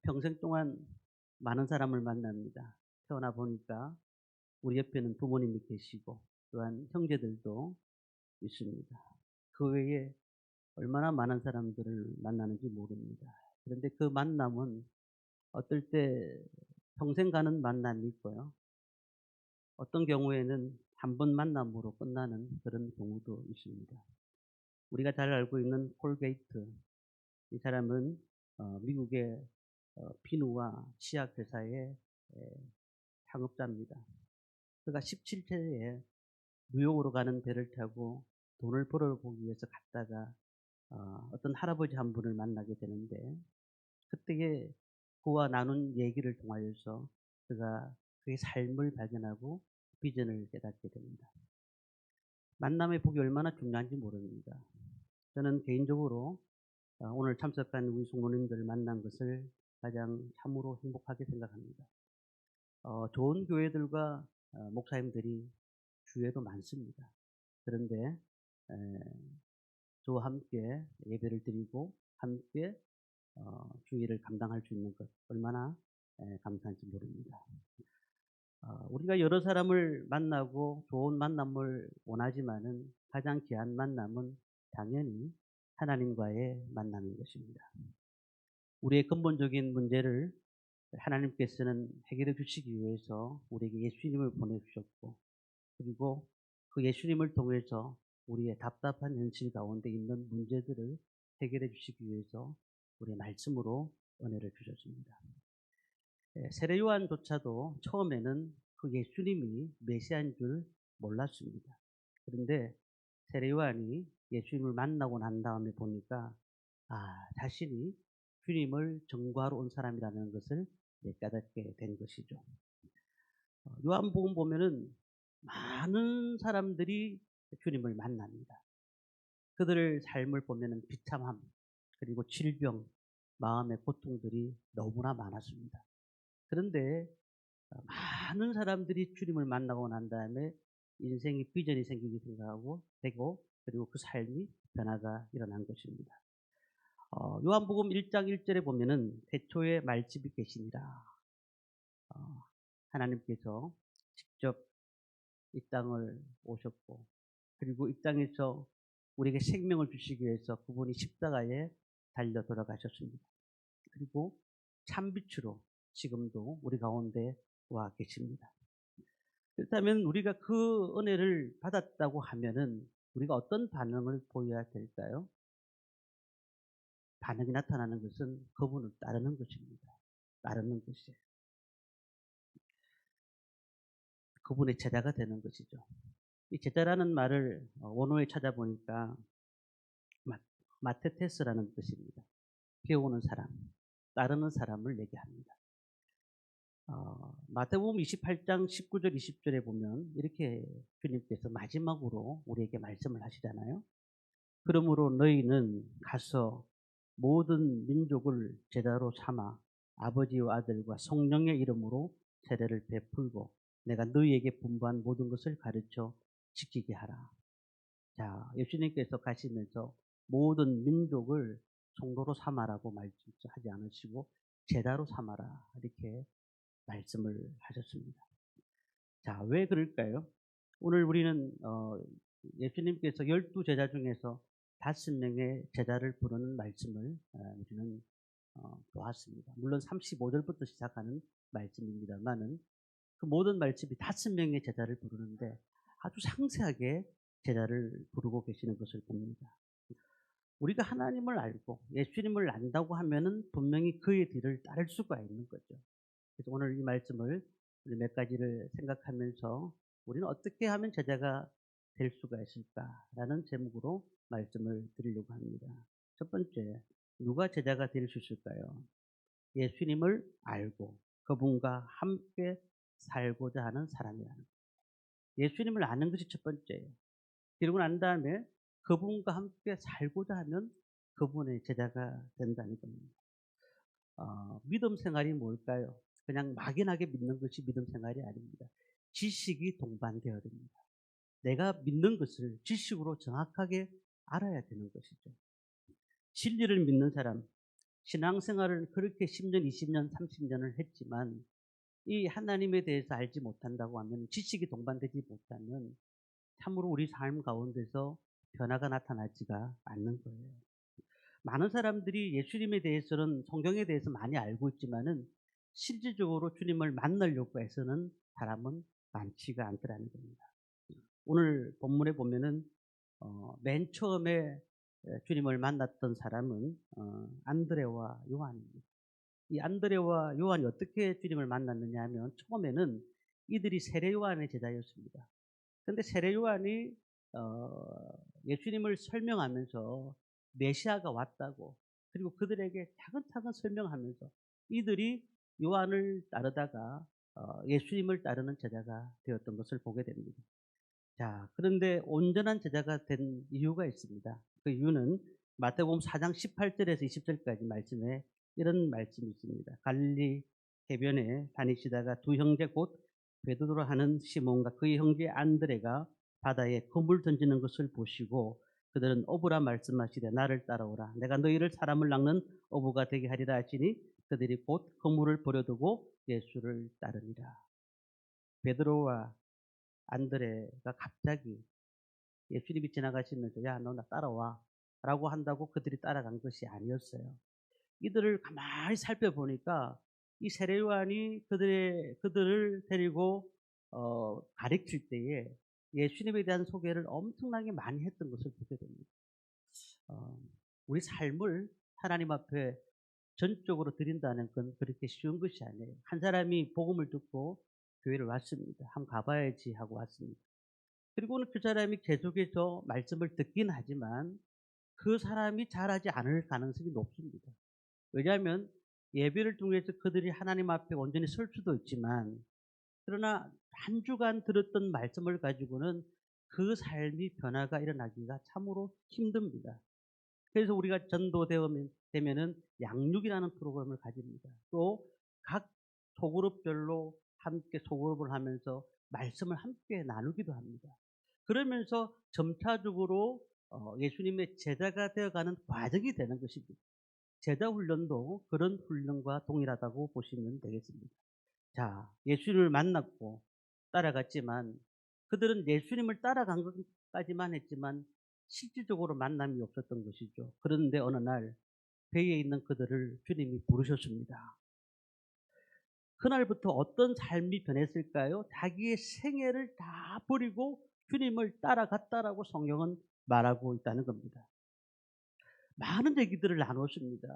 평생 동안 많은 사람을 만납니다. 태어나 보니까 우리 옆에는 부모님이 계시고 또한 형제들도 있습니다. 그 외에 얼마나 많은 사람들을 만나는지 모릅니다. 그런데 그 만남은 어떨 때 평생 가는 만남이 있고요. 어떤 경우에는 한 번 만남으로 끝나는 그런 경우도 있습니다. 우리가 잘 알고 있는 폴 게이트, 이 사람은 미국의 비누와 치약 회사의 창업자입니다. 그가 17세에 뉴욕으로 가는 배를 타고 돈을 벌어보기 위해서 갔다가 어떤 할아버지 한 분을 만나게 되는데, 그때에 그와 나눈 얘기를 통하여서 그가 그의 삶을 발견하고 비전을 깨닫게 됩니다. 만남의 복이 얼마나 중요한지 모릅니다. 저는 개인적으로 오늘 참석한 우리 성도님들을 만난 것을 가장 참으로 행복하게 생각합니다. 좋은 교회들과 목사님들이 주위에도 많습니다. 그런데 저와 함께 예배를 드리고 함께 주의를 감당할 수 있는 것 얼마나 감사한지 모릅니다. 우리가 여러 사람을 만나고 좋은 만남을 원하지만은 가장 귀한 만남은 당연히 하나님과의 만남인 것입니다. 우리의 근본적인 문제를 하나님께서는 해결해 주시기 위해서 우리에게 예수님을 보내주셨고, 그리고 그 예수님을 통해서 우리의 답답한 현실 가운데 있는 문제들을 해결해 주시기 위해서 우리의 말씀으로 은혜를 주셨습니다. 세례 요한조차도 처음에는 그 예수님이 메시아인 줄 몰랐습니다. 그런데 세례 요한이 예수님을 만나고 난 다음에 보니까 자신이 주님을 전거하러 온 사람이라는 것을 깨닫게 된 것이죠. 요한복음 보면은 많은 사람들이 주님을 만납니다. 그들의 삶을 보면은 비참함, 그리고 질병, 마음의 고통들이 너무나 많았습니다. 그런데 많은 사람들이 주님을 만나고 난 다음에 인생의 비전이 생기게 생각하고 되고, 그리고 그 삶이 변화가 일어난 것입니다. 요한복음 1장 1절에 보면은 태초에 말씀이 계시니라. 하나님께서 직접 이 땅을 오셨고, 그리고 이 땅에서 우리에게 생명을 주시기 위해서 그분이 십자가에 달려 돌아가셨습니다. 그리고 참빛으로 지금도 우리 가운데 와 계십니다. 그렇다면 우리가 그 은혜를 받았다고 하면은 우리가 어떤 반응을 보여야 될까요? 반응이 나타나는 것은 그분을 따르는 것입니다. 따르는 것이에요. 그분의 제자가 되는 것이죠. 이 제자라는 말을 원어에 찾아보니까 마테테스라는 뜻입니다. 배우는 사람, 따르는 사람을 얘기합니다. 마태복음 28장 19절 20절에 보면 이렇게 주님께서 마지막으로 우리에게 말씀을 하시잖아요. 그러므로 너희는 가서 모든 민족을 제자로 삼아 아버지와 아들과 성령의 이름으로 세례를 베풀고 내가 너희에게 분부한 모든 것을 가르쳐 지키게 하라. 자, 예수님께서 가시면서 모든 민족을 성도로 삼아라고 말씀하지 않으시고 제자로 삼아라 이렇게 말씀을 하셨습니다. 자, 왜 그럴까요? 오늘 우리는 예수님께서 12제자 중에서 5명의 제자를 부르는 말씀을 우리는 보았습니다. 물론 35절부터 시작하는 말씀입니다만은 그 모든 말씀이 5명의 제자를 부르는데 아주 상세하게 제자를 부르고 계시는 것을 봅니다. 우리가 하나님을 알고 예수님을 안다고 하면은 분명히 그의 뒤를 따를 수가 있는 거죠. 그래서 오늘 이 말씀을 우리 몇 가지를 생각하면서 우리는 어떻게 하면 제자가 될 수가 있을까라는 제목으로 말씀을 드리려고 합니다. 첫 번째, 누가 제자가 될 수 있을까요? 예수님을 알고 그분과 함께 살고자 하는 사람이라는 거예요. 예수님을 아는 것이 첫 번째예요. 그리고 난 다음에 그분과 함께 살고자 하면 그분의 제자가 된다는 겁니다. 믿음 생활이 뭘까요? 그냥 막연하게 믿는 것이 믿음 생활이 아닙니다. 지식이 동반되어야 됩니다. 내가 믿는 것을 지식으로 정확하게 알아야 되는 것이죠. 진리를 믿는 사람, 신앙생활을 그렇게 10년, 20년, 30년을 했지만 이 하나님에 대해서 알지 못한다고 하면, 지식이 동반되지 못하면 참으로 우리 삶 가운데서 변화가 나타나지가 않는 거예요. 많은 사람들이 예수님에 대해서는, 성경에 대해서 많이 알고 있지만은 실질적으로 주님을 만나려고 해서는 사람은 많지가 않더라는 겁니다. 오늘 본문에 보면은 맨 처음에 주님을 만났던 사람은 안드레와 요한입니다. 이 안드레와 요한이 어떻게 주님을 만났느냐 하면, 처음에는 이들이 세례 요한의 제자였습니다. 그런데 세례 요한이 예수님을 설명하면서 메시아가 왔다고, 그리고 그들에게 차근차근 설명하면서 이들이 요한을 따르다가 예수님을 따르는 제자가 되었던 것을 보게 됩니다. 자, 그런데 온전한 제자가 된 이유가 있습니다. 그 이유는 마태복음 4장 18절에서 20절까지 말씀에 이런 말씀이 있습니다. 갈릴리 해변에 다니시다가 두 형제 곧 베드로라 하는 시몬과 그의 형제 안드레가 바다에 그물 던지는 것을 보시고 그들은 어부라 말씀하시되 나를 따라오라. 내가 너희를 사람을 낚는 어부가 되게 하리라 하시니 그들이 곧 그물을 버려두고 예수를 따르니라. 베드로와 안드레가 갑자기 예수님이 지나가시면서 야, 너 나 따라와 라고 한다고 그들이 따라간 것이 아니었어요. 이들을 가만히 살펴보니까 이 세례요한이 그들을 데리고 가르칠 때에 예수님에 대한 소개를 엄청나게 많이 했던 것을 보게 됩니다. 어, 우리 삶을 하나님 앞에 전적으로 드린다는 건 그렇게 쉬운 것이 아니에요. 한 사람이 복음을 듣고 교회를 왔습니다. 한번 가봐야지 하고 왔습니다. 그리고는 그 사람이 계속해서 말씀을 듣긴 하지만 그 사람이 잘하지 않을 가능성이 높습니다. 왜냐하면 예배를 통해서 그들이 하나님 앞에 온전히 설 수도 있지만, 그러나 한 주간 들었던 말씀을 가지고는 그 삶이 변화가 일어나기가 참으로 힘듭니다. 그래서 우리가 되면은 양육이라는 프로그램을 가집니다. 또 각 소그룹별로 함께 소그룹을 하면서 말씀을 함께 나누기도 합니다. 그러면서 점차적으로 예수님의 제자가 되어가는 과정이 되는 것입니다. 제자 훈련도 그런 훈련과 동일하다고 보시면 되겠습니다. 자, 예수님을 만났고 따라갔지만 그들은 예수님을 따라간 것까지만 했지만 실질적으로 만남이 없었던 것이죠. 그런데 어느 날 배에 있는 그들을 주님이 부르셨습니다. 그날부터 어떤 삶이 변했을까요? 자기의 생애를 다 버리고 주님을 따라갔다라고 성경은 말하고 있다는 겁니다. 많은 얘기들을 나눴습니다.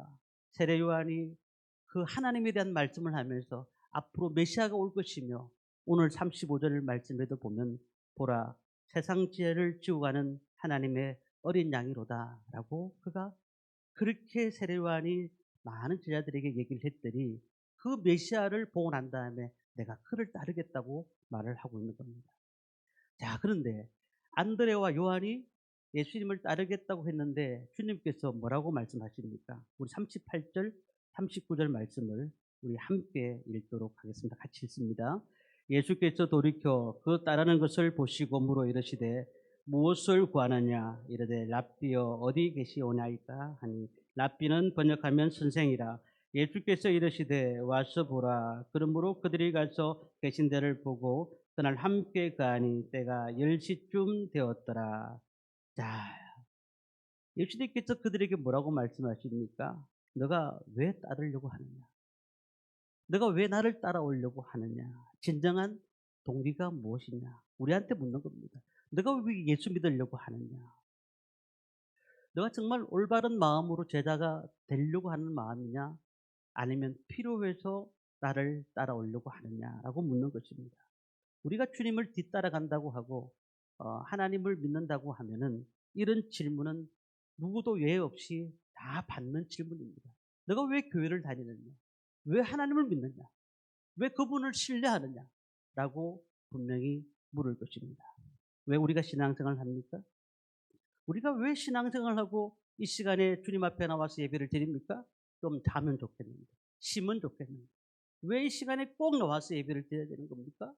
세례 요한이 그 하나님에 대한 말씀을 하면서 앞으로 메시아가 올 것이며, 오늘 35절 말씀에도 보면 보라 세상 죄를 지고 가는 하나님의 어린 양이로다 라고 그가 그렇게 세례 요한이 많은 제자들에게 얘기를 했더니 그 메시아를 보고 난 다음에 내가 그를 따르겠다고 말을 하고 있는 겁니다. 자, 그런데 안드레와 요한이 예수님을 따르겠다고 했는데 주님께서 뭐라고 말씀하십니까? 우리 38절, 39절 말씀을 우리 함께 읽도록 하겠습니다. 같이 읽습니다. 예수께서 돌이켜 그 따르는 것을 보시고 물어 이르시되 무엇을 구하느냐 이르되 랍비여 어디 계시오나이까 하니, 랍비는 번역하면 선생이라. 예수께서 이르시되 와서 보라. 그러므로 그들이 가서 계신 데를 보고 그날 함께 가니 때가 10시쯤 되었더라. 자, 예수님께서 그들에게 뭐라고 말씀하십니까? 너가 왜 따르려고 하느냐? 너가 왜 나를 따라오려고 하느냐? 진정한 동기가 무엇이냐? 우리한테 묻는 겁니다. 너가 왜 예수 믿으려고 하느냐? 너가 정말 올바른 마음으로 제자가 되려고 하는 마음이냐? 아니면 필요해서 나를 따라오려고 하느냐라고 묻는 것입니다. 우리가 주님을 뒤따라간다고 하고 하나님을 믿는다고 하면은 이런 질문은 누구도 예외 없이 다 받는 질문입니다. 너가 왜 교회를 다니느냐? 왜 하나님을 믿느냐? 왜 그분을 신뢰하느냐? 라고 분명히 물을 것입니다. 왜 우리가 신앙생활을 합니까? 우리가 왜 신앙생활을 하고 이 시간에 주님 앞에 나와서 예배를 드립니까? 좀 자면 좋겠는데, 쉬면 좋겠는데. 왜 이 시간에 꼭 나와서 예배를 드려야 되는 겁니까?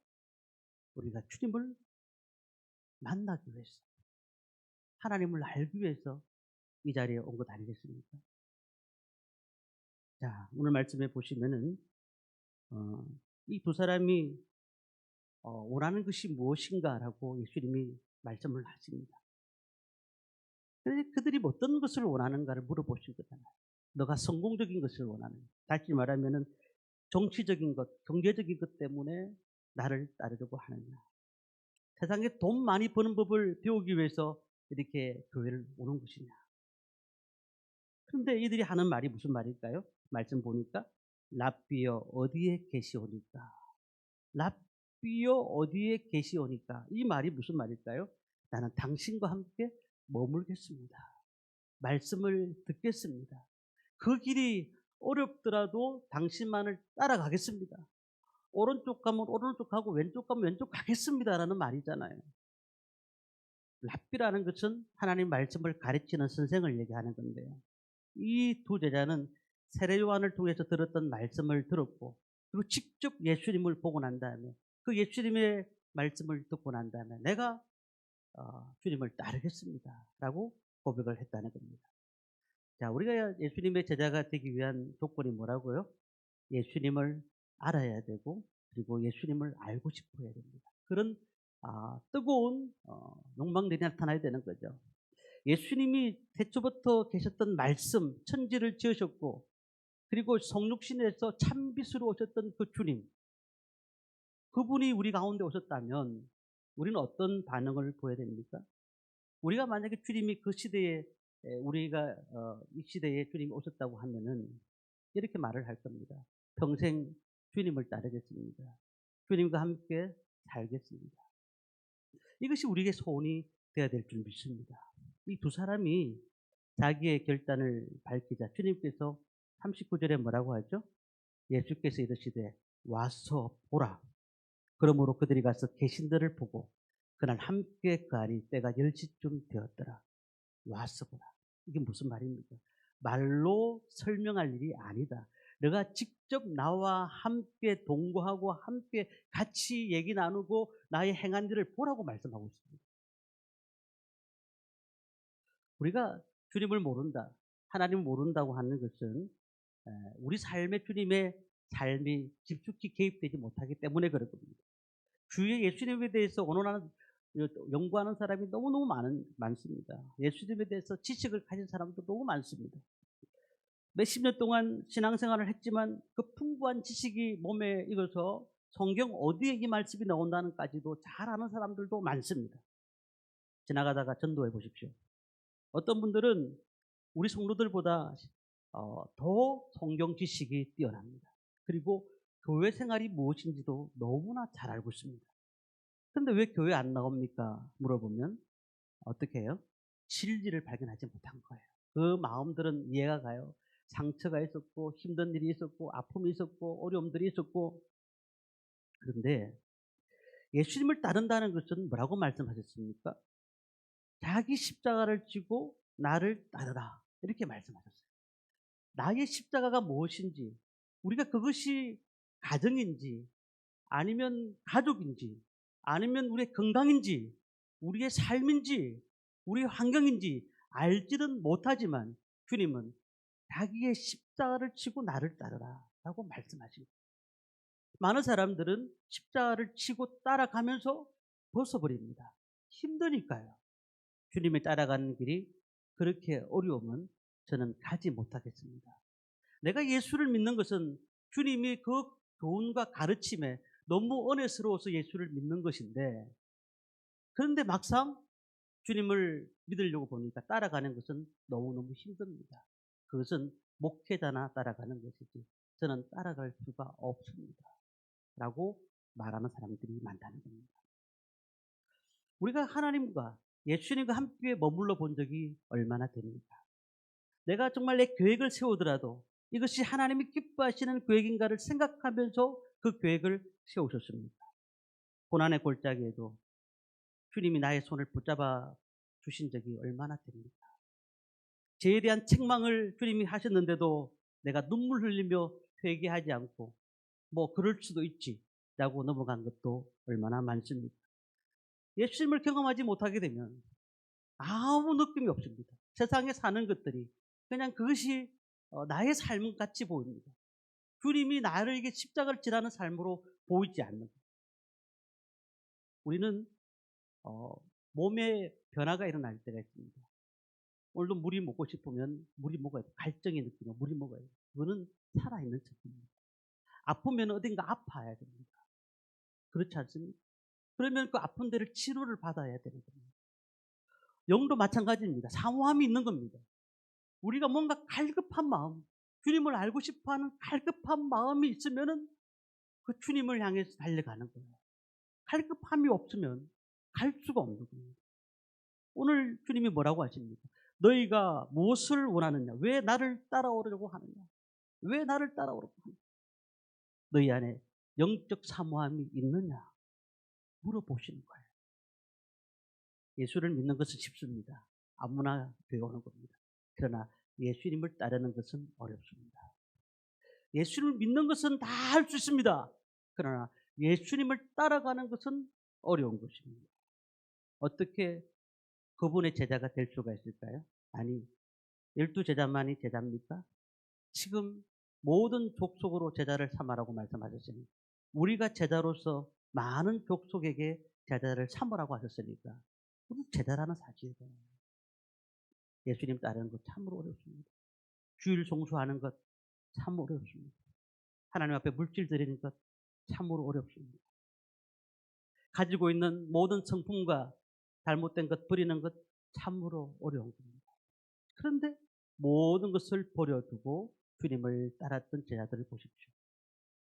우리가 주님을 만나기 위해서, 하나님을 알기 위해서 이 자리에 온 것 아니겠습니까? 자, 오늘 말씀에 보시면은 이 두 사람이 원하는 것이 무엇인가라고 예수님이 말씀을 하십니다. 그런데 그들이 어떤 것을 원하는가를 물어보신 거잖아요. 너가 성공적인 것을 원하는, 다시 말하면은 정치적인 것, 경제적인 것 때문에 나를 따르려고 하느냐. 세상에 돈 많이 버는 법을 배우기 위해서 이렇게 교회를 오는 것이냐. 그런데 이들이 하는 말이 무슨 말일까요? 말씀 보니까 랍비여 어디에 계시오니까. 랍비여 어디에 계시오니까. 이 말이 무슨 말일까요? 나는 당신과 함께 머물겠습니다. 말씀을 듣겠습니다. 그 길이 어렵더라도 당신만을 따라가겠습니다. 오른쪽 가면 오른쪽 가고 왼쪽 가면 왼쪽 가겠습니다라는 말이잖아요. 랍비라는 것은 하나님 말씀을 가르치는 선생을 얘기하는 건데요. 이 두 제자는 세례 요한을 통해서 들었던 말씀을 들었고, 그리고 직접 예수님을 보고 난 다음에 그 예수님의 말씀을 듣고 난 다음에 내가 주님을 따르겠습니다라고 고백을 했다는 겁니다. 자, 우리가 예수님의 제자가 되기 위한 조건이 뭐라고요? 예수님을 알아야 되고, 그리고 예수님을 알고 싶어야 됩니다. 그런 뜨거운 욕망들이 나타나야 되는 거죠. 예수님이 태초부터 계셨던 말씀, 천지를 지으셨고, 그리고 성육신에서 참빛으로 오셨던 그 주님, 그분이 우리 가운데 오셨다면 우리는 어떤 반응을 보여야 됩니까? 우리가 만약에 주님이 그 시대에 우리가 이 시대에 주님이 오셨다고 하면은 이렇게 말을 할 겁니다. 평생 주님을 따르겠습니다. 주님과 함께 살겠습니다. 이것이 우리에게 소원이 되어야 될 줄 믿습니다. 이 두 사람이 자기의 결단을 밝히자 주님께서 39절에 뭐라고 하죠? 예수께서 이르시되 와서 보라. 그러므로 그들이 가서 계신들을 보고 그날 함께 거하니 때가 10시쯤 되었더라. 와서 보라. 이게 무슨 말입니까? 말로 설명할 일이 아니다. 내가 직접 나와 함께 동거하고 함께 같이 얘기 나누고 나의 행한 일을 보라고 말씀하고 있습니다. 우리가 주님을 모른다, 하나님을 모른다고 하는 것은 우리 삶에 주님의 삶이 깊숙이 개입되지 못하기 때문에 그럴 겁니다. 주의 예수님에 대해서 언론하는 연구하는 사람이 너무너무 많습니다. 예수님에 대해서 지식을 가진 사람도 너무 많습니다. 몇십 년 동안 신앙생활을 했지만 그 풍부한 지식이 몸에 익어서 성경 어디에 이 말씀이 나온다는까지도 잘 아는 사람들도 많습니다. 지나가다가 전도해 보십시오. 어떤 분들은 우리 성도들보다 더 성경 지식이 뛰어납니다. 그리고 교회 생활이 무엇인지도 너무나 잘 알고 있습니다. 근데 왜 교회 안 나옵니까? 물어보면 어떻게 해요? 진리를 발견하지 못한 거예요. 그 마음들은 이해가 가요. 상처가 있었고 힘든 일이 있었고 아픔이 있었고 어려움들이 있었고, 그런데 예수님을 따른다는 것은 뭐라고 말씀하셨습니까? 자기 십자가를 지고 나를 따르라 이렇게 말씀하셨어요. 나의 십자가가 무엇인지, 우리가 그것이 가정인지 아니면 가족인지 아니면 우리의 건강인지 우리의 삶인지 우리의 환경인지 알지는 못하지만 주님은 자기의 십자가를 치고 나를 따르라 라고 말씀하십니다. 많은 사람들은 십자가를 치고 따라가면서 벗어버립니다. 힘드니까요. 주님이 따라가는 길이 그렇게 어려우면 저는 가지 못하겠습니다. 내가 예수를 믿는 것은 주님이 그 교훈과 가르침에 너무 은혜스러워서 예수를 믿는 것인데, 그런데 막상 주님을 믿으려고 보니까 따라가는 것은 너무너무 힘듭니다. 그것은 목회자나 따라가는 것이지 저는 따라갈 수가 없습니다. 라고 말하는 사람들이 많다는 겁니다. 우리가 하나님과 예수님과 함께 머물러 본 적이 얼마나 됩니까? 내가 정말 내 계획을 세우더라도 이것이 하나님이 기뻐하시는 계획인가를 생각하면서 그 계획을 세우셨습니다. 고난의 골짜기에도 주님이 나의 손을 붙잡아 주신 적이 얼마나 됩니까? 죄에 대한 책망을 주님이 하셨는데도 내가 눈물 흘리며 회개하지 않고 뭐 그럴 수도 있지 라고 넘어간 것도 얼마나 많습니까? 예수님을 경험하지 못하게 되면 아무 느낌이 없습니다. 세상에 사는 것들이 그냥 그것이 나의 삶 같이 보입니다. 주님이 나에게 십자가를 지라는 삶으로 보이지 않는 거예요. 우리는 어 몸에 변화가 일어날 때가 있습니다. 오늘도 물이 먹고 싶으면 물이 먹어야 돼. 갈증이 느끼면 물이 먹어야 돼. 그거는 살아있는 척입니다. 아프면 어딘가 아파야 됩니다. 그렇지 않습니까? 그러면 그 아픈 데를 치료를 받아야 되는 겁니다. 영도 마찬가지입니다. 사모함이 있는 겁니다. 우리가 뭔가 갈급한 마음, 주님을 알고 싶어하는 갈급한 마음이 있으면은 그 주님을 향해서 달려가는 거예요. 갈급함이 없으면 갈 수가 없는 겁니다. 오늘 주님이 뭐라고 하십니까? 너희가 무엇을 원하느냐? 왜 나를 따라오려고 하느냐? 왜 나를 따라오려고 하느냐? 너희 안에 영적 사모함이 있느냐? 물어보시는 거예요. 예수를 믿는 것은 쉽습니다. 아무나 되어오는 겁니다. 그러나 예수님을 따르는 것은 어렵습니다. 예수님을 믿는 것은 다 할 수 있습니다. 그러나 예수님을 따라가는 것은 어려운 것입니다. 어떻게 그분의 제자가 될 수가 있을까요? 아니, 12제자만이 제자입니까? 지금 모든 족속으로 제자를 삼으라고 말씀하셨으니 우리가 제자로서 많은 족속에게 제자를 삼으라고 하셨으니까 우리 제자라는 사실이에요. 예수님 따르는 것 참으로 어렵습니다. 주일 송수하는 것 참 어렵습니다. 하나님 앞에 물질 드리는 것 참으로 어렵습니다. 가지고 있는 모든 성품과 잘못된 것 버리는 것 참으로 어려운 겁니다. 그런데 모든 것을 버려두고 주님을 따랐던 제자들을 보십시오.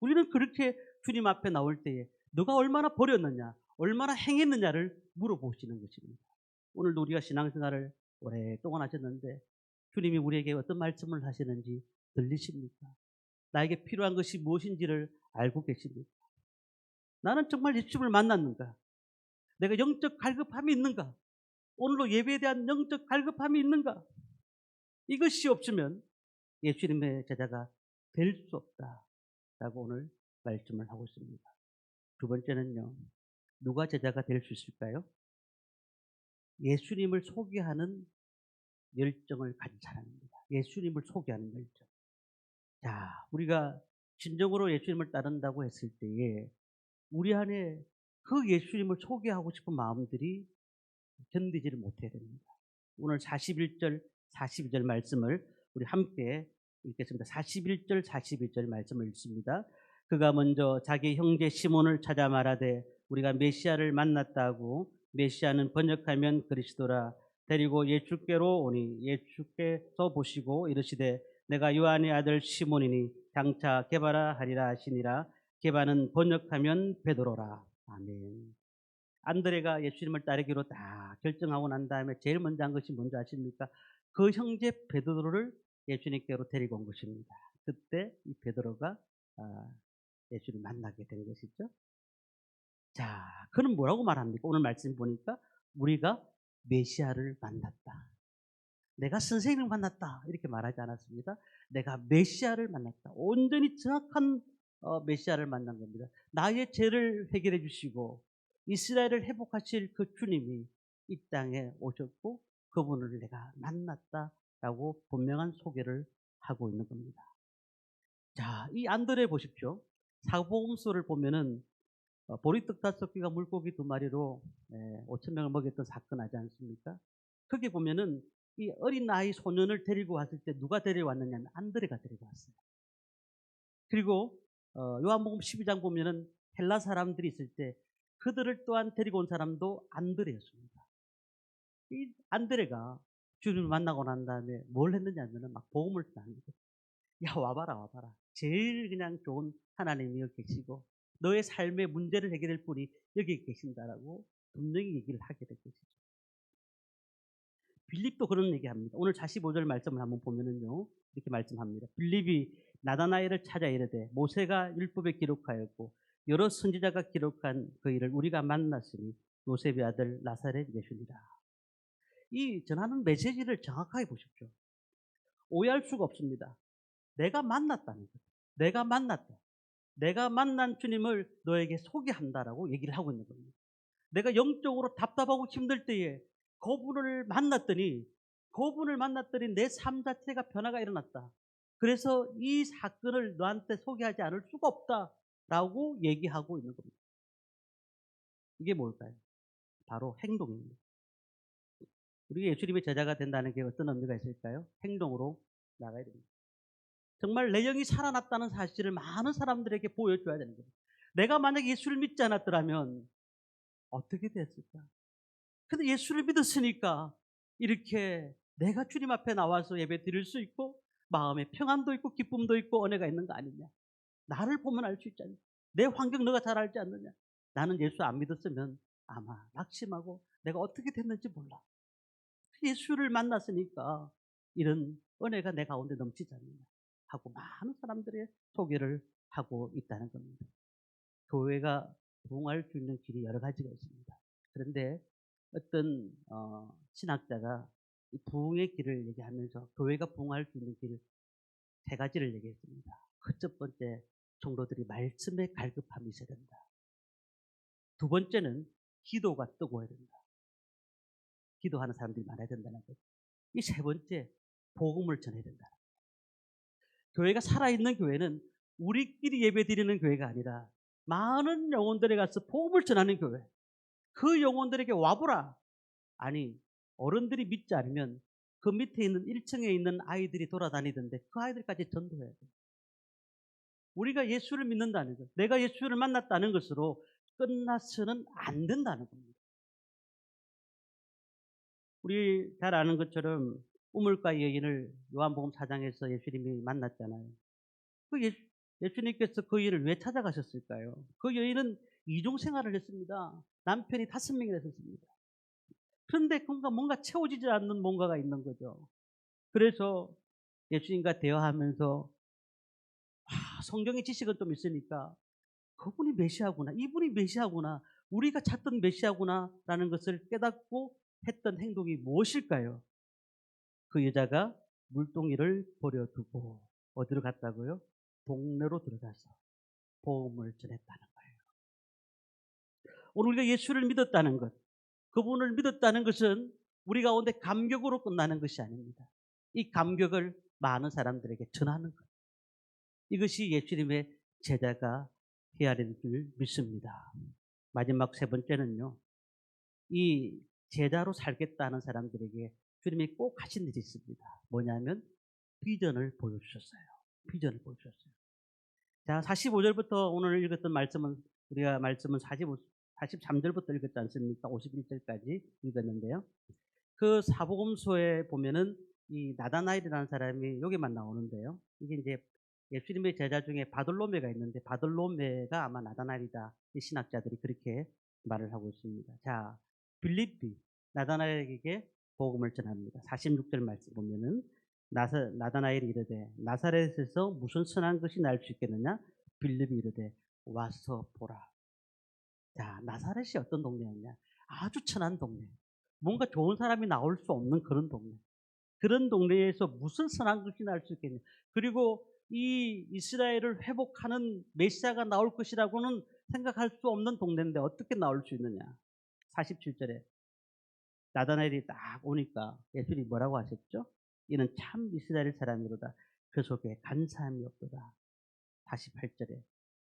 우리는 그렇게 주님 앞에 나올 때에 너가 얼마나 버렸느냐, 얼마나 행했느냐를 물어보시는 것입니다. 오늘도 우리가 신앙생활을 오랫동안 하셨는데 주님이 우리에게 어떤 말씀을 하시는지 들리십니까? 나에게 필요한 것이 무엇인지를 알고 계십니까? 나는 정말 예수님을 만났는가? 내가 영적 갈급함이 있는가? 오늘도 예배에 대한 영적 갈급함이 있는가? 이것이 없으면 예수님의 제자가 될 수 없다라고 오늘 말씀을 하고 있습니다. 두 번째는요. 누가 제자가 될 수 있을까요? 예수님을 소개하는 열정을 가진 사람입니다. 예수님을 소개하는 열정. 자, 우리가 진정으로 예수님을 따른다고 했을 때에 우리 안에 그 예수님을 소개하고 싶은 마음들이 견디지를 못해야 됩니다. 오늘 41절, 42절 말씀을 우리 함께 읽겠습니다. 41절, 42절 말씀을 읽습니다. 그가 먼저 자기 형제 시몬을 찾아 말하되 우리가 메시아를 만났다고 메시아는 번역하면 그리스도라 데리고 예수께로 오니 예수께서 보시고 이르시되 내가 요한의 아들 시몬이니 장차 게바라 하리라 하시니라. 게바는 번역하면 베드로라. 아멘. 안드레가 예수님을 따르기로 다 결정하고 난 다음에 제일 먼저 한 것이 뭔지 아십니까? 그 형제 베드로를 예수님께로 데리고 온 것입니다. 그때 이 베드로가 예수를 만나게 된 것이죠. 자, 그는 뭐라고 말합니까? 오늘 말씀 보니까 우리가 메시아를 만났다. 내가 선생님을 만났다. 이렇게 말하지 않았습니다. 내가 메시아를 만났다. 온전히 정확한 메시아를 만난 겁니다. 나의 죄를 해결해 주시고 이스라엘을 회복하실 그 주님이 이 땅에 오셨고 그분을 내가 만났다라고 분명한 소개를 하고 있는 겁니다. 자, 이 안드레 보십시오. 사복음서를 보면은 보리떡 5개가 물고기 2마리로 5천 명을 먹였던 사건 하지 않습니까? 거기 보면은 이 어린 아이 소년을 데리고 왔을 때 누가 데려왔느냐면 안드레가 데리고 왔어요. 그리고 요한복음 12장 보면은 헬라 사람들이 있을 때 그들을 또한 데리고 온 사람도 안드레였습니다. 이 안드레가 주님을 만나고 난 다음에 뭘 했느냐면은 막 복음을 나누고 야 와봐라 제일 그냥 좋은 하나님이 여기 계시고 너의 삶의 문제를 해결할 분이 여기 계신다라고 분명히 얘기를 하게 된 것이죠. 빌립도 그런 얘기합니다. 오늘 45절 말씀을 한번 보면은요 이렇게 말씀합니다. 빌립이 나다나엘을 찾아 이르되 모세가 율법에 기록하였고 여러 선지자가 기록한 그 일을 우리가 만났으니 요셉의 아들 나사렛 예수니라. 이 전하는 메시지를 정확하게 보십시오. 오해할 수가 없습니다. 내가 만났다는 거죠. 내가 만났다. 내가 만난 주님을 너에게 소개한다라고 얘기를 하고 있는 겁니다. 내가 영적으로 답답하고 힘들 때에 그분을 만났더니 내 삶 자체가 변화가 일어났다. 그래서 이 사건을 너한테 소개하지 않을 수가 없다라고 얘기하고 있는 겁니다. 이게 뭘까요? 바로 행동입니다. 우리가 예수님의 제자가 된다는 게 어떤 의미가 있을까요? 행동으로 나가야 됩니다. 정말 내 영이 살아났다는 사실을 많은 사람들에게 보여줘야 되는 겁니다. 내가 만약에 예수를 믿지 않았더라면 어떻게 됐을까? 근데 예수를 믿었으니까 이렇게 내가 주님 앞에 나와서 예배 드릴 수 있고 마음에 평안도 있고 기쁨도 있고 은혜가 있는 거 아니냐? 나를 보면 알 수 있잖아. 내 환경 너가 잘 알지 않느냐? 나는 예수 안 믿었으면 아마 낙심하고 내가 어떻게 됐는지 몰라. 예수를 만났으니까 이런 은혜가 내 가운데 넘치지 않느냐 하고 많은 사람들의 소개를 하고 있다는 겁니다. 교회가 부흥할 수 있는 길이 여러 가지가 있습니다. 그런데 어떤 신학자가 이 부흥의 길을 얘기하면서 교회가 부흥할 수 있는 길 세 가지를 얘기했습니다. 그 첫 번째, 성도들이 말씀에 갈급함이 있어야 된다. 두 번째는 기도가 뜨거워야 된다. 기도하는 사람들이 많아야 된다는 거죠. 이 세 번째, 복음을 전해야 된다. 교회가 살아있는 교회는 우리끼리 예배드리는 교회가 아니라 많은 영혼들에 가서 복음을 전하는 교회. 그 영혼들에게 와보라. 아니, 어른들이 믿지 않으면 그 밑에 있는 1층에 있는 아이들이 돌아다니던데 그 아이들까지 전도해야 돼. 우리가 예수를 믿는다는 것, 내가 예수를 만났다는 것으로 끝나서는 안 된다는 겁니다. 우리 잘 아는 것처럼 우물가의 여인을 요한복음 4장에서 예수님이 만났잖아요. 그 예수님께서 그 여인을 왜 찾아가셨을까요? 그 여인은 이중 생활을 했습니다. 남편이 5명이나 했습니다. 그런데 뭔가 채워지지 않는 뭔가가 있는 거죠. 그래서 예수님과 대화하면서 성경의 지식은 좀 있으니까 그분이 메시아구나, 이분이 메시아구나, 우리가 찾던 메시아구나라는 것을 깨닫고 했던 행동이 무엇일까요? 그 여자가 물동이를 버려두고 어디로 갔다고요? 동네로 들어가서 복음을 전했다는 거예요. 오늘 우리가 예수를 믿었다는 것, 그분을 믿었다는 것은 우리 가운데 감격으로 끝나는 것이 아닙니다. 이 감격을 많은 사람들에게 전하는 것. 이것이 예수님의 제자가 해야 될 줄 믿습니다. 마지막 세 번째는요. 이 제자로 살겠다는 사람들에게 주님이 꼭 하신 일이 있습니다. 뭐냐면 비전을 보여주셨어요. 비전을 보여주셨어요. 자, 45절부터 오늘 읽었던 말씀은 우리가 말씀은 43절부터 읽었지 않습니까? 51절까지 읽었는데요. 그 사복음서에 보면은 이 나다나엘이라는 사람이 여기만 나오는데요. 이게 이제 예수님의 제자 중에 바돌로메가 있는데 바돌로메가 아마 나다나엘이다. 이 신학자들이 그렇게 말을 하고 있습니다. 자, 빌립비 나다나엘에게 복음을 전합니다. 46절 말씀 보면은 나다나엘이 이르되 나사렛에서 무슨 선한 것이 날 수 있겠느냐? 빌립이 이르되 와서 보라. 자, 나사렛이 어떤 동네였냐? 아주 천한 동네. 뭔가 좋은 사람이 나올 수 없는 그런 동네. 그런 동네에서 무슨 선한 것이 날 수 있겠냐? 그리고 이 이스라엘을 회복하는 메시아가 나올 것이라고는 생각할 수 없는 동네인데 어떻게 나올 수 있느냐? 47절에 나다나엘이 딱 오니까 예수님이 뭐라고 하셨죠? 이는 참 이스라엘 사람이로다. 그 속에 간사함이 없도다. 48절에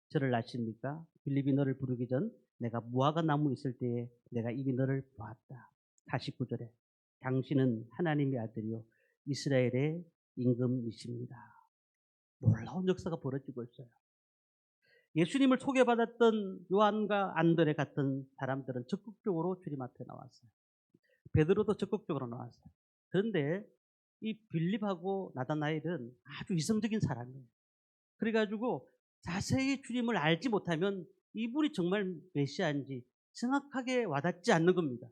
저를 아십니까? 빌립이 너를 부르기 전 내가 무화과 나무 있을 때에 내가 이미 너를 보았다. 49절에 당신은 하나님의 아들이요 이스라엘의 임금이십니다. 놀라운 역사가 벌어지고 있어요. 예수님을 소개받았던 요한과 안드레 같은 사람들은 적극적으로 주님 앞에 나왔어요. 베드로도 적극적으로 나왔어요. 그런데 이 빌립하고 나다나엘은 아주 이성적인 사람이에요. 그래가지고 자세히 주님을 알지 못하면 이분이 정말 메시아인지 정확하게 와닿지 않는 겁니다.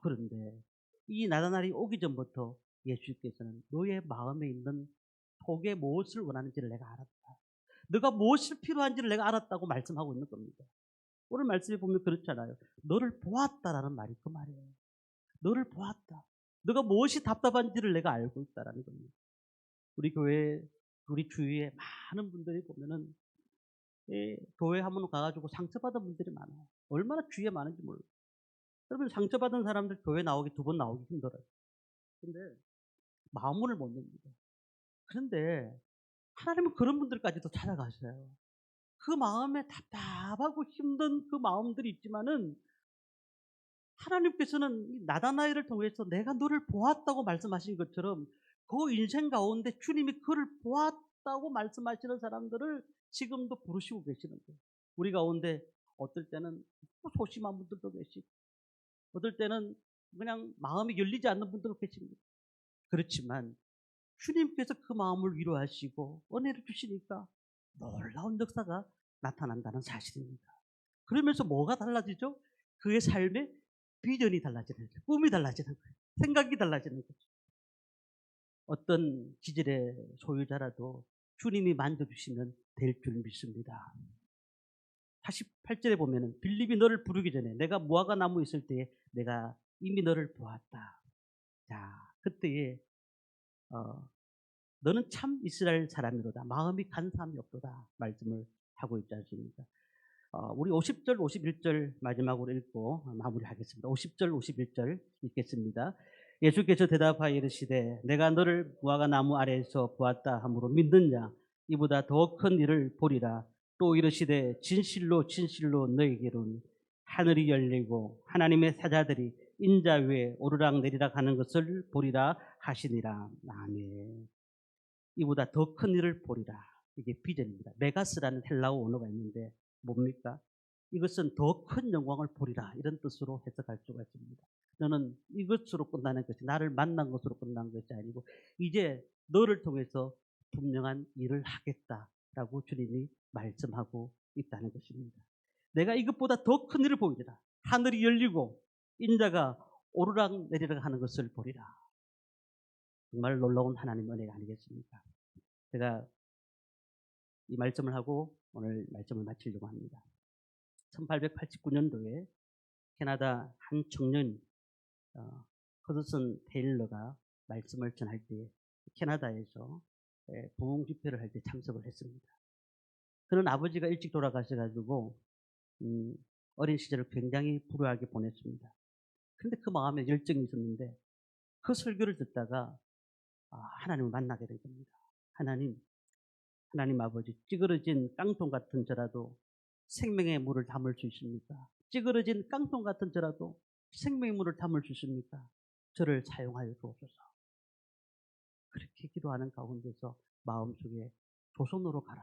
그런데 이 나다나엘이 오기 전부터 예수께서는 너의 마음에 있는 속에 무엇을 원하는지를 내가 알았다. 너가 무엇이 필요한지를 내가 알았다고 말씀하고 있는 겁니다. 오늘 말씀에 보면 그렇잖아요. 너를 보았다라는 말이 그 말이에요. 너를 보았다. 너가 무엇이 답답한지를 내가 알고 있다라는 겁니다. 우리 교회, 우리 주위에 많은 분들이 보면은 교회 한번 가가지고 상처받은 분들이 많아요. 얼마나 주위에 많은지 몰라요. 여러분 상처받은 사람들 교회 나오기 2번 나오기 힘들어요. 근데 마음문을 못 엽니다. 그런데 하나님은 그런 분들까지도 찾아가셔요. 그 마음에 답답하고 힘든 그 마음들이 있지만은 하나님께서는 이 나다나엘을 통해서 내가 너를 보았다고 말씀하신 것처럼 그 인생 가운데 주님이 그를 보았다고 말씀하시는 사람들을 지금도 부르시고 계시는 거예요. 우리 가운데 어떨 때는 소심한 분들도 계시고 어떨 때는 그냥 마음이 열리지 않는 분들도 계십니다. 그렇지만 주님께서 그 마음을 위로하시고 은혜를 주시니까 놀라운 역사가 나타난다는 사실입니다. 그러면서 뭐가 달라지죠? 그의 삶의 비전이 달라지는 거예요. 꿈이 달라지는 거예요. 생각이 달라지는 거죠. 어떤 기질의 소유자라도 주님이 만져주시면 될 줄 믿습니다. 48절에 보면은 빌립이 너를 부르기 전에 내가 무화과 나무 있을 때에 내가 이미 너를 보았다. 자, 그때에 너는 참 이스라엘 사람이로다. 마음이 간사함이 없도다. 말씀을 하고 있지 않습니까? 우리 50절, 51절 마지막으로 읽고 마무리하겠습니다. 50절, 51절 읽겠습니다. 예수께서 대답하여 이르시되 내가 너를 무화과 나무 아래에서 보았다 함으로 믿느냐? 이보다 더 큰 일을 보리라. 또 이르시되 진실로 진실로 너희에게는 하늘이 열리고 하나님의 사자들이 인자 위에 오르락 내리락 하는 것을 보리라 하시니라. 아멘. 이보다 더 큰 일을 보리라. 이게 비전입니다. 메가스라는 헬라어 언어가 있는데 뭡니까? 이것은 더 큰 영광을 보리라 이런 뜻으로 해석할 수가 있습니다. 너는 이것으로 끝나는 것이 나를 만난 것으로 끝난 것이 아니고 이제 너를 통해서 분명한 일을 하겠다라고 주님이 말씀하고 있다는 것입니다. 내가 이것보다 더 큰 일을 보이리라. 하늘이 열리고 인자가 오르락 내리락 하는 것을 보리라. 정말 놀라운 하나님 은혜가 아니겠습니까? 제가 이 말씀을 하고 오늘 말씀을 마치려고 합니다. 1889년도에 캐나다 한 청년 허드슨 테일러가 말씀을 전할 때 캐나다에서 부흥 집회를 할 때 참석을 했습니다. 그는 아버지가 일찍 돌아가셔가지고 어린 시절을 굉장히 불우하게 보냈습니다. 그런데 그 마음에 열정이 있었는데 그 설교를 듣다가 하나님을 만나게 된 겁니다. 하나님 아버지, 찌그러진 깡통 같은 저라도 생명의 물을 담을 수 있습니까? 찌그러진 깡통 같은 저라도 생명의 물을 담을 수 있습니까? 저를 사용하여 주옵소서. 그렇게 기도하는 가운데서 마음속에 조선으로 가라.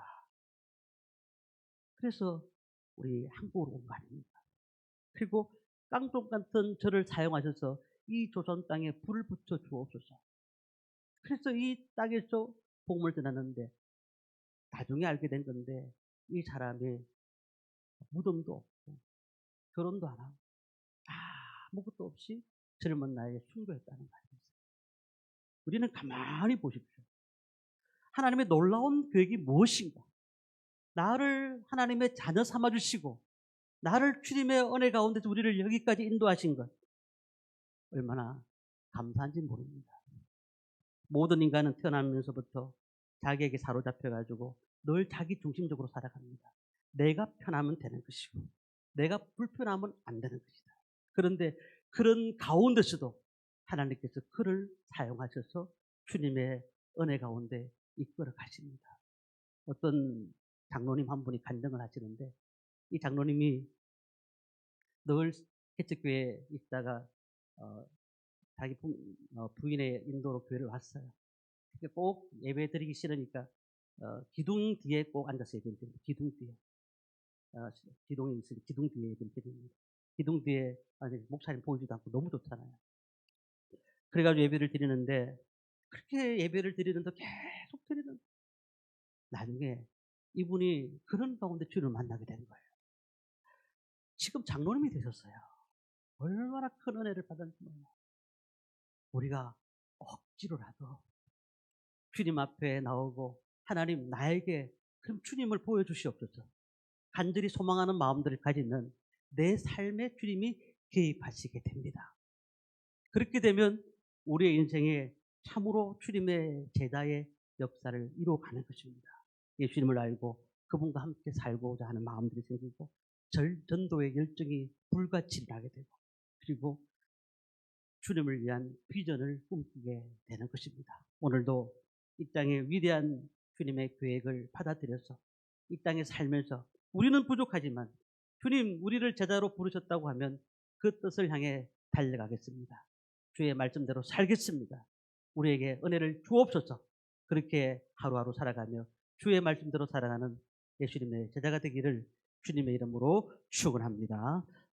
그래서 우리 한국으로 온 거 아닙니까? 그리고 깡통 같은 저를 사용하셔서 이 조선 땅에 불을 붙여 주옵소서. 그래서 이 땅에서 복음을 전하는데 나중에 알게 된 건데 이 사람이 무덤도 없고 결혼도 안 하고 아무것도 없이 젊은 나이에 순교했다는 말이에요. 우리는 가만히 보십시오. 하나님의 놀라운 계획이 무엇인가? 나를 하나님의 자녀 삼아주시고 나를 주님의 은혜 가운데서 우리를 여기까지 인도하신 것 얼마나 감사한지 모릅니다. 모든 인간은 태어나면서부터 자기에게 사로잡혀가지고 늘 자기 중심적으로 살아갑니다. 내가 편하면 되는 것이고 내가 불편하면 안 되는 것이다. 그런데 그런 가운데서도 하나님께서 그를 사용하셔서 주님의 은혜 가운데 이끌어 가십니다. 어떤 장로님 한 분이 간증을 하시는데 이 장로님이 늘 개척교회에 있다가 자기 부인의 인도로 교회를 왔어요. 꼭 예배 드리기 싫으니까 기둥 뒤에 꼭 앉아서 예배를 드립니다. 기둥 뒤에. 기둥이 있으니 기둥 뒤에 예배를 드립니다. 기둥 뒤에 목사님 보이지도 않고 너무 좋잖아요. 그래가지고 예배를 드리는데 그렇게 예배를 드리는데 계속 드리는 나중에 이분이 그런 가운데 주님을 만나게 된 거예요. 지금 장로님이 되셨어요. 얼마나 큰 은혜를 받았는지 몰라요. 우리가 억지로라도 주님 앞에 나오고 하나님 나에게 그럼 주님을 보여주시옵소서. 간절히 소망하는 마음들을 가지는 내 삶에 주님이 개입하시게 됩니다. 그렇게 되면 우리의 인생에 참으로 주님의 제자의 역사를 이루어가는 것입니다. 예수님을 알고 그분과 함께 살고자 하는 마음들이 생기고 전도의 열정이 불같이 나게 되고 그리고 주님을 위한 비전을 꿈꾸게 되는 것입니다. 오늘도 이 땅의 위대한 주님의 계획을 받아들여서 이 땅에 살면서 우리는 부족하지만 주님 우리를 제자로 부르셨다고 하면 그 뜻을 향해 달려가겠습니다. 주의 말씀대로 살겠습니다. 우리에게 은혜를 주옵소서. 그렇게 하루하루 살아가며 주의 말씀대로 살아가는 예수님의 제자가 되기를 주님의 이름으로 축원합니다.